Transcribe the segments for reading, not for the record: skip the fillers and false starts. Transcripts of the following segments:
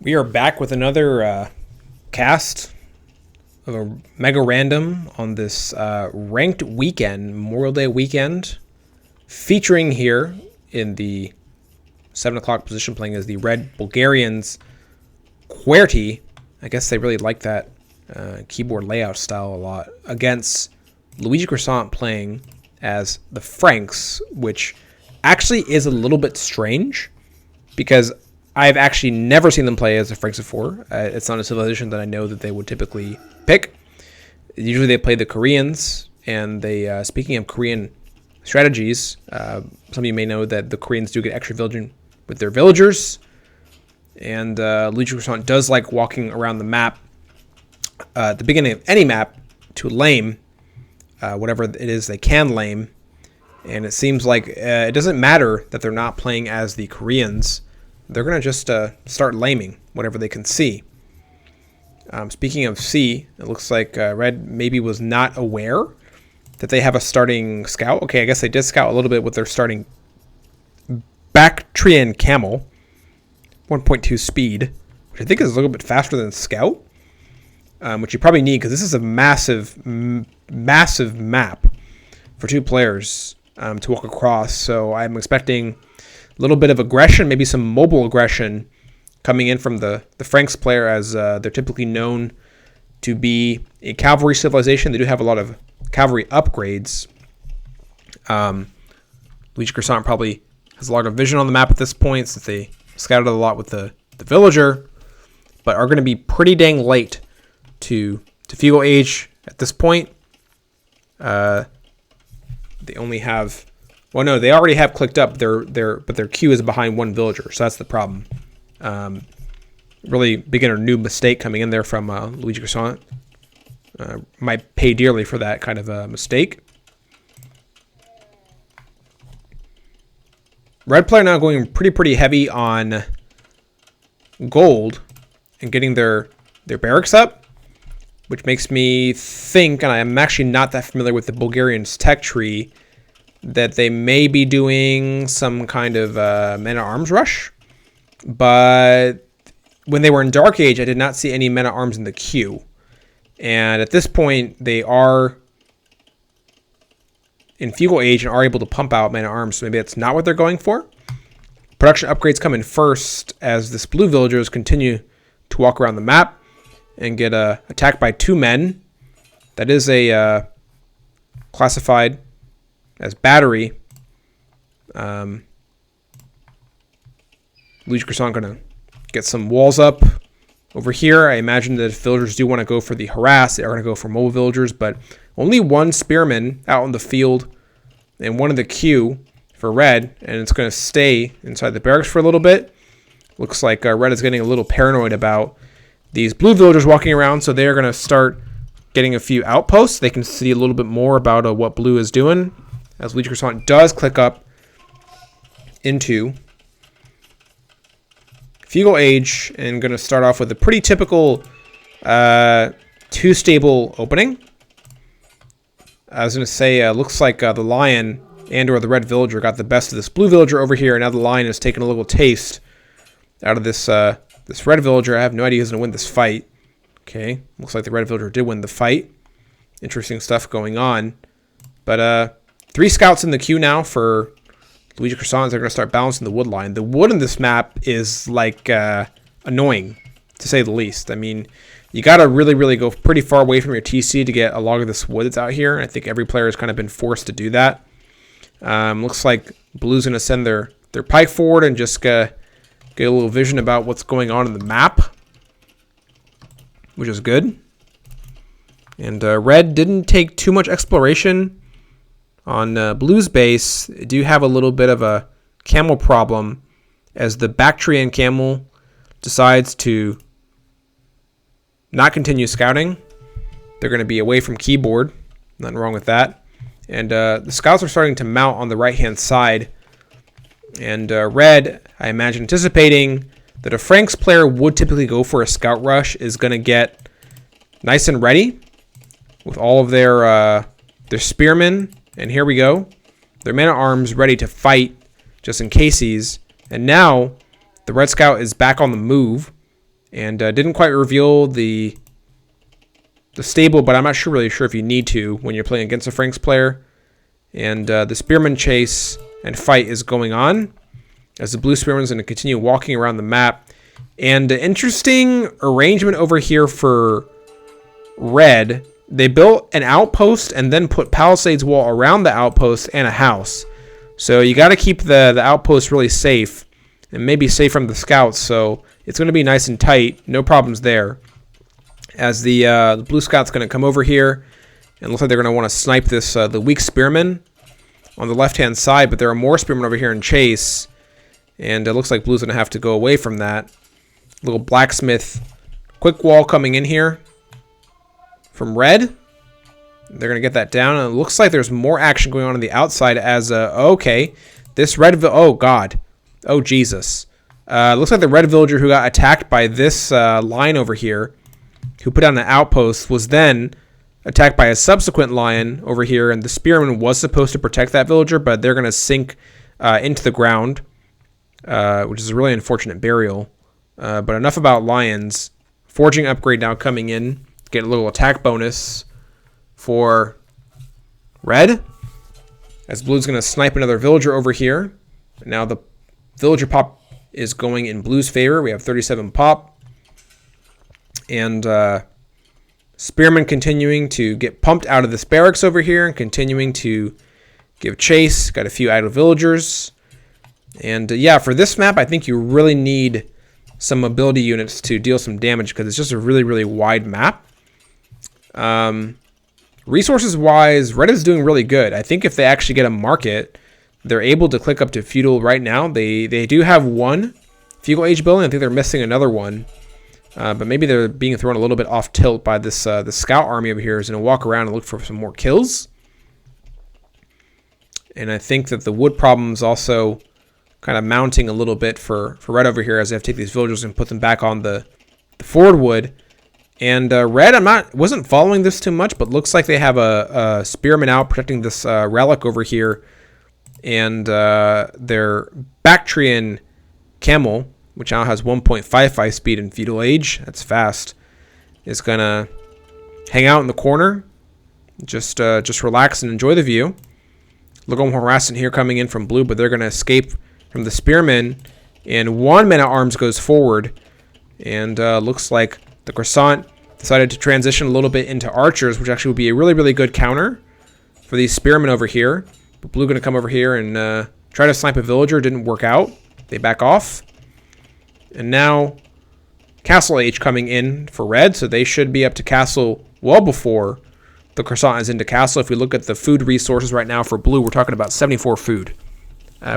We are back with another cast of a mega random on this ranked weekend, Memorial Day weekend, featuring here in the 7 o'clock position playing as the Red Bulgarians, qwerty. I guess they really like that keyboard layout style a lot, against LuigCroissant playing as the Franks, which actually is a little bit strange because I've actually never seen them play as the Franks before. It's not a civilization that I know that they would typically pick. Usually they play the Koreans, and they, speaking of Korean strategies, some of you may know that the Koreans do get extra villaging with their villagers, and LuigCroissant does like walking around the map at the beginning of any map to lame whatever it is they can lame, and it seems like it doesn't matter that they're not playing as the Koreans. They're going to just start laming whatever they can see. Speaking of C, it looks like Red maybe was not aware that they have a starting scout. Okay, I guess they did scout a little bit with their starting Bactrian Camel, 1.2 speed, which I think is a little bit faster than Scout, which you probably need because this is a massive map for two players to walk across. So I'm expecting a little bit of aggression, maybe some mobile aggression coming in from the Franks player, as they're typically known to be a cavalry civilization. They do have a lot of cavalry upgrades. LuigCroissant probably has a lot of vision on the map at this point since they scouted a lot with the villager, but are going to be pretty dang late to feudal age at this point. They only have... Well, no, they already have clicked up but their queue is behind one villager, so that's the problem. Really beginner noob mistake coming in there from LuigCroissant. Might pay dearly for that kind of a mistake. Red player now going pretty heavy on gold and getting their barracks up, which makes me think, and I'm actually not that familiar with the Bulgarians' tech tree, that they may be doing some kind of men-at-arms rush. But when they were in Dark Age, I did not see any men-at-arms in the queue. And at this point, they are in feudal age and are able to pump out men-at-arms. So maybe that's not what they're going for. Production upgrades come in first as this blue villagers continue to walk around the map and get attacked by 2 men. That is a classified as battery. LuigCroissant gonna get some walls up over here. I imagine that if villagers do want to go for the harass, they are going to go for mobile villagers, but only one spearman out in the field and one in the queue for Red, and it's going to stay inside the barracks for a little bit. Looks like Red is getting a little paranoid about these blue villagers walking around, so they're going to start getting a few outposts. They can see a little bit more about what blue is doing, as LuigCroissant does click up into feudal age and going to start off with a pretty typical 2-stable opening. I was going to say, looks like the lion and or the red villager got the best of this blue villager over here, and now the lion has taken a little taste out of this this red villager. I have no idea who's going to win this fight. Okay, looks like the red villager did win the fight. Interesting stuff going on. But 3 scouts in the queue now for LuigCroissant. They're going to start balancing the wood line. The wood in this map is like annoying, to say the least. I mean, you got to really go pretty far away from your TC to get a log of this wood that's out here. I think every player has kind of been forced to do that. Looks like blue's going to send their pike forward and just get a little vision about what's going on in the map, which is good. And red didn't take too much exploration on blue's base. They do have a little bit of a camel problem as the Bactrian Camel decides to not continue scouting. They're going to be away from keyboard. Nothing wrong with that. And the scouts are starting to mount on the right-hand side. And red, I imagine, anticipating that a Franks player would typically go for a scout rush, is going to get nice and ready with all of their spearmen. And here we go. Their men-at-arms ready to fight just in cases. And now the Red Scout is back on the move. And didn't quite reveal the stable, but I'm not really sure if you need to when you're playing against a Franks player. And the Spearman chase and fight is going on as the blue Spearman's going to continue walking around the map. And interesting arrangement over here for red. They built an outpost and then put palisades wall around the outpost and a house. So you got to keep the outpost really safe and maybe safe from the scouts. So it's going to be nice and tight. No problems there. As the blue scout's going to come over here, and looks like they're going to want to snipe this the weak spearman on the left-hand side, but there are more spearmen over here in chase, and it looks like blue's going to have to go away from that. Little blacksmith quick wall coming in here from red. They're going to get that down, and it looks like there's more action going on the outside as, okay, this red, oh god, oh Jesus. Looks like the red villager who got attacked by this line over here, who put down an outpost, was then attacked by a subsequent lion over here, and the spearman was supposed to protect that villager, but they're going to sink into the ground, which is a really unfortunate burial. But enough about lions. Forging upgrade now coming in. Get a little attack bonus for red, as blue's going to snipe another villager over here. Now the villager pop is going in blue's favor. We have 37 pop. And spearmen continuing to get pumped out of this barracks over here and continuing to give chase. Got a few idle villagers. And yeah, for this map, I think you really need some mobility units to deal some damage because it's just a really, really wide map. Resources wise, red is doing really good. I think if they actually get a market, they're able to click up to feudal right now. They do have one feudal age building. I think they're missing another one. But maybe they're being thrown a little bit off tilt by this the scout army over here is going to walk around and look for some more kills. And I think that the wood problem is also kind of mounting a little bit for red over here as they have to take these villagers and put them back on the forward wood. And red, wasn't following this too much, but looks like they have a spearman out protecting this relic over here. And their Bactrian camel, which now has 1.55 speed in feudal age, that's fast, is gonna hang out in the corner, just relax and enjoy the view. Look at harassment here coming in from blue, but they're gonna escape from the spearmen, and one man at arms goes forward, and looks like the Croissant decided to transition a little bit into archers, which actually would be a really, really good counter for these spearmen over here. But blue gonna come over here and try to snipe a villager. Didn't work out. They back off. And now castle age coming in for red, so they should be up to castle well before the Croissant is into castle. If we look at the food resources right now for blue, we're talking about 74 food,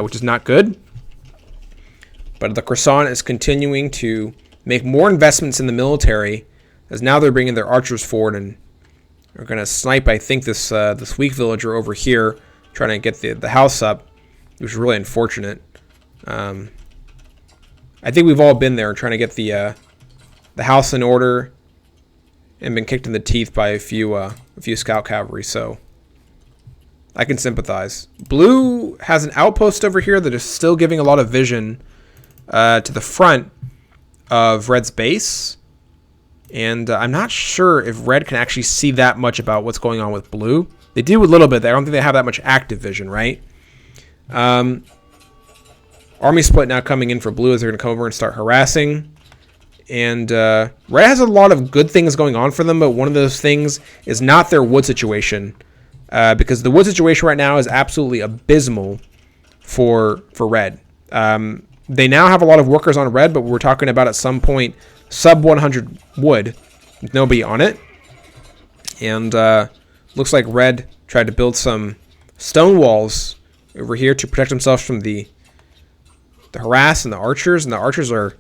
which is not good. But the Croissant is continuing to make more investments in the military, as now they're bringing their archers forward and are going to snipe, I think, this weak villager over here, trying to get the house up, which is really unfortunate. I think we've all been there trying to get the house in order and been kicked in the teeth by a few scout cavalry, so I can sympathize. Blue has an outpost over here that is still giving a lot of vision to the front of red's base, and I'm not sure if red can actually see that much about what's going on with blue. They do a little bit. I don't think they have that much active vision, right? Army split now coming in for blue as they're going to come over and start harassing. And red has a lot of good things going on for them, but one of those things is not their wood situation. Because the wood situation right now is absolutely abysmal for red. They now have a lot of workers on red, but we're talking about at some point sub 100 wood with nobody on it. And looks like red tried to build some stone walls over here to protect themselves from the harass and the archers are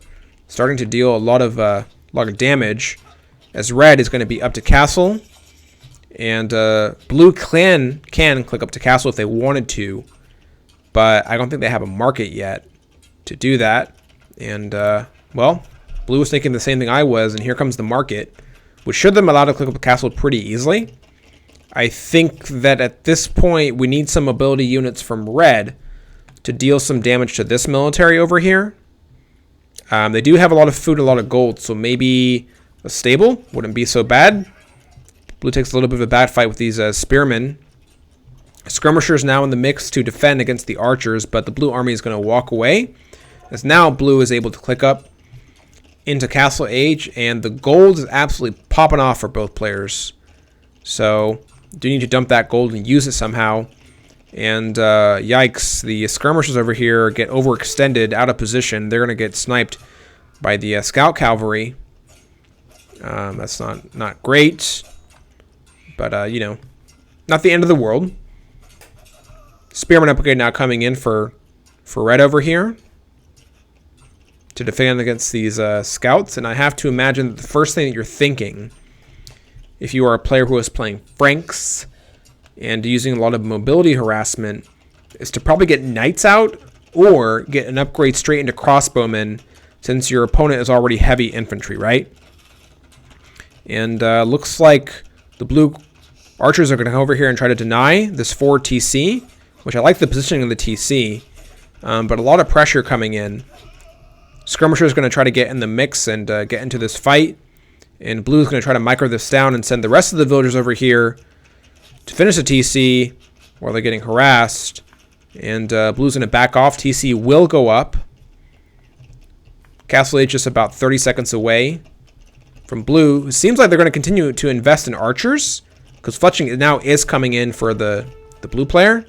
starting to deal a lot of damage, as red is going to be up to castle, and blue can click up to castle if they wanted to, but I don't think they have a market yet to do that. And well, blue was thinking the same thing I was, and here comes the market, which should them allow to click up the castle pretty easily. I think that at this point we need some mobility units from red to deal some damage to this military over here. They do have a lot of food, a lot of gold, so maybe a stable wouldn't be so bad. Blue takes a little bit of a bad fight with these spearmen. Skirmishers now in the mix to defend against the archers, but the blue army is going to walk away, as now blue is able to click up into Castle Age, and the gold is absolutely popping off for both players. So do need to dump that gold and use it somehow. And yikes, the skirmishers over here get overextended, out of position. They're going to get sniped by the scout cavalry. That's not great, but you know, not the end of the world. Spearman upgrade now coming in for red over here to defend against these scouts. And I have to imagine that the first thing that you're thinking, if you are a player who is playing Franks and using a lot of mobility harassment, is to probably get knights out or get an upgrade straight into crossbowmen, since your opponent is already heavy infantry, right? And looks like the blue archers are going to come over here and try to deny this forward TC, which I like the positioning of the TC, but a lot of pressure coming in. Skirmisher is going to try to get in the mix and get into this fight, and blue is going to try to micro this down and send the rest of the villagers over here to finish the TC while they're getting harassed. And blue's going to back off. TC will go up. Castle Age just about 30 seconds away from blue. It seems like they're going to continue to invest in archers, because fletching now is coming in for the blue player.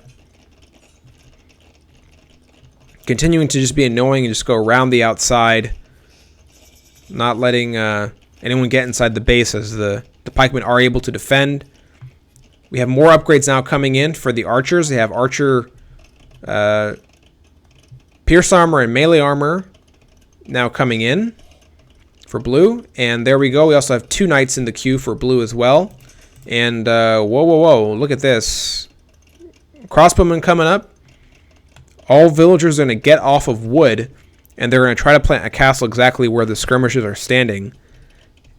Continuing to just be annoying and just go around the outside, not letting anyone get inside the base, as the pikemen are able to defend. We have more upgrades now coming in for the archers. They have archer pierce armor and melee armor now coming in for blue. And there we go. We also have 2 knights in the queue for blue as well. And whoa, look at this. Crossbowmen coming up. All villagers are going to get off of wood, and they're going to try to plant a castle exactly where the skirmishers are standing.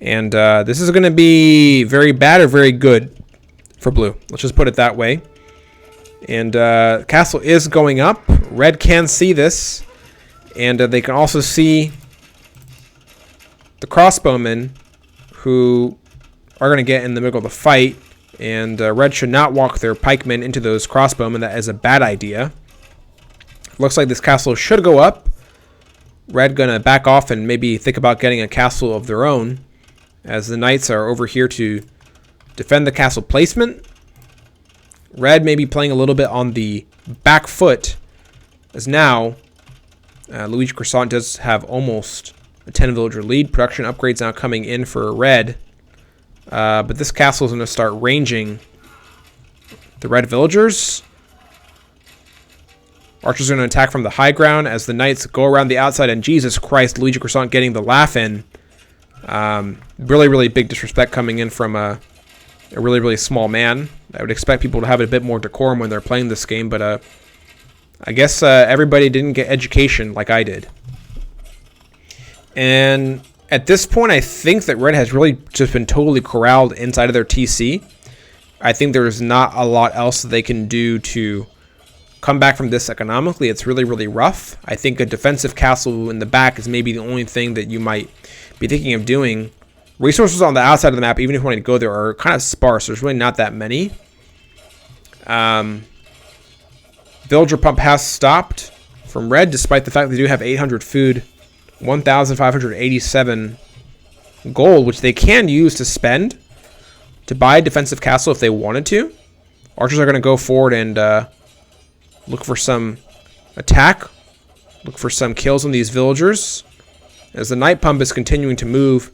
And this is going to be very bad or very good for blue. Let's just put it that way. And castle is going up. Red can see this, and they can also see the crossbowmen, who are going to get in the middle of the fight. And red should not walk their pikemen into those crossbowmen. That is a bad idea. Looks like this castle should go up. Red gonna back off and maybe think about getting a castle of their own, as the knights are over here to defend the castle placement. Red may be playing a little bit on the back foot, as now LuigCroissant does have almost a 10 villager lead. Production upgrades now coming in for red, but this castle is going to start ranging the red villagers. Archers are going to attack from the high ground as the knights go around the outside, and Jesus Christ, LuigCroissant getting the laugh in. Really big disrespect coming in from a really small man. I would expect people to have a bit more decorum when they're playing this game, but I guess everybody didn't get education like I did. And at this point, I think that red has really just been totally corralled inside of their TC. I think there's not a lot else that they can do to come back from this economically. It's really rough. I think a defensive castle in the back is maybe the only thing that you might be thinking of doing. Resources on the outside of the map, even if you want to go there, are kind of sparse. There's really not that many. Villager pump has stopped from red, despite the fact they do have 800 food, 1,587 gold, which they can use to spend to buy a defensive castle if they wanted to. Archers are going to go forward and look for some attack, look for some kills on these villagers, as the knight pump is continuing to move,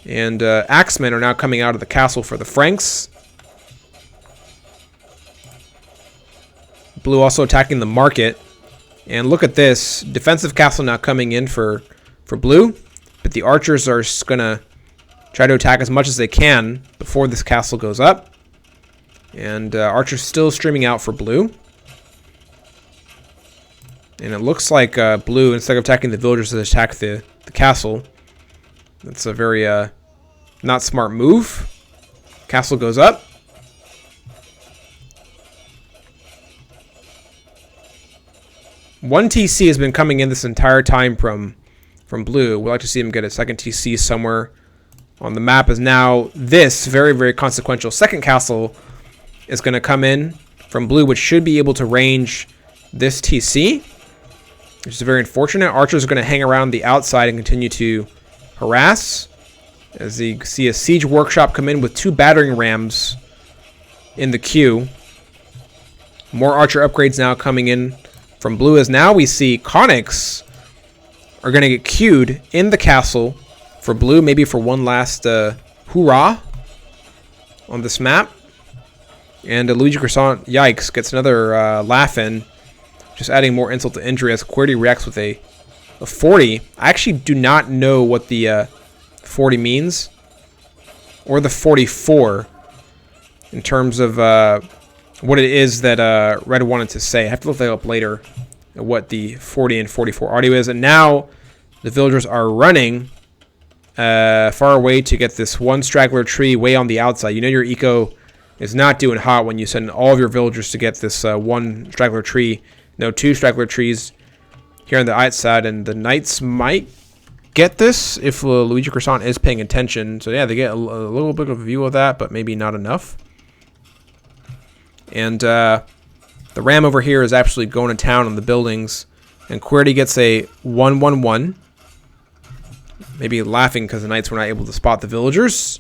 and axemen are now coming out of the castle for the Franks. Blue also attacking the market, and look at this defensive castle now coming in for blue, but the archers are going to try to attack as much as they can before this castle goes up, and archers still streaming out for blue. And it looks like blue, instead of attacking the villagers, has attacked the castle. That's a very not smart move. Castle goes up. One TC has been coming in this entire time from from blue. We'd like to see him get a second TC somewhere on the map, as now this very, very consequential second castle is going to come in from blue, which should be able to range this TC, which is very unfortunate. Archers are going to hang around the outside and continue to harass. As you see a siege workshop come in with 2 battering rams in the queue. More archer upgrades now coming in from blue, as now we see Konniks are going to get queued in the castle for blue, maybe for one last hoorah on this map. And LuigCroissant, yikes, gets another laugh in, just adding more insult to injury as qwerty reacts with a 40. I actually do not know what the 40 means, or the 44, in terms of what it is that Red wanted to say. I have to look that up later, what the 40 and 44 audio is. And now the villagers are running far away to get this one straggler tree way on the outside. You know your eco is not doing hot when you send all of your villagers to get this one straggler tree. No, 2 straggler trees here on the outside, and the knights might get this if LuigCroissant is paying attention. So yeah, they get a little bit of a view of that, but maybe not enough. And the ram over here is actually going to town on the buildings, and qwerty gets a 1-1-1. Maybe laughing because the knights were not able to spot the villagers.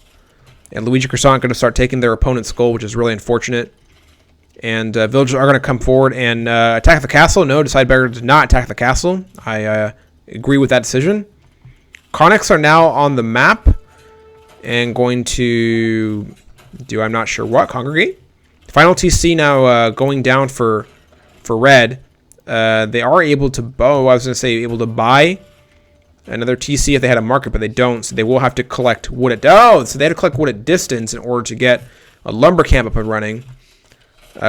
And LuigCroissant going to start taking their opponent's goal, which is really unfortunate. And villagers are going to come forward and attack the castle. No, decide better to not attack the castle. I agree with that decision. Konniks are now on the map and going to do, I'm not sure what, congregate. Final TC now going down for red. They are able to able to buy another TC if they had a market, but they don't, so they will have to collect wood at so they had to collect wood at distance in order to get a lumber camp up and running,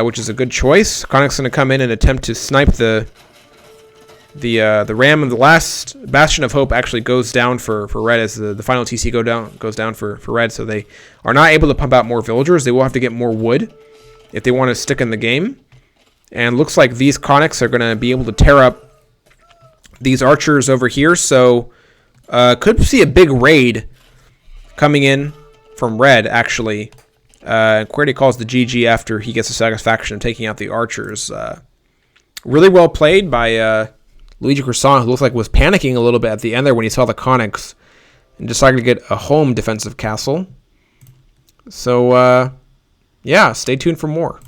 which is a good choice. Konnik's going to come in and attempt to snipe the ram, and the last bastion of hope actually goes down for red as the final TC goes down for red, so they are not able to pump out more villagers. They will have to get more wood if they want to stick in the game. And looks like these Konniks are going to be able to tear up these archers over here, so could see a big raid coming in from red, actually. qwerty calls the GG after he gets the satisfaction of taking out the archers. Really well played by LuigCroissant, who looks like was panicking a little bit at the end there when he saw the Konniks and decided to get a home defensive castle. So, yeah, stay tuned for more.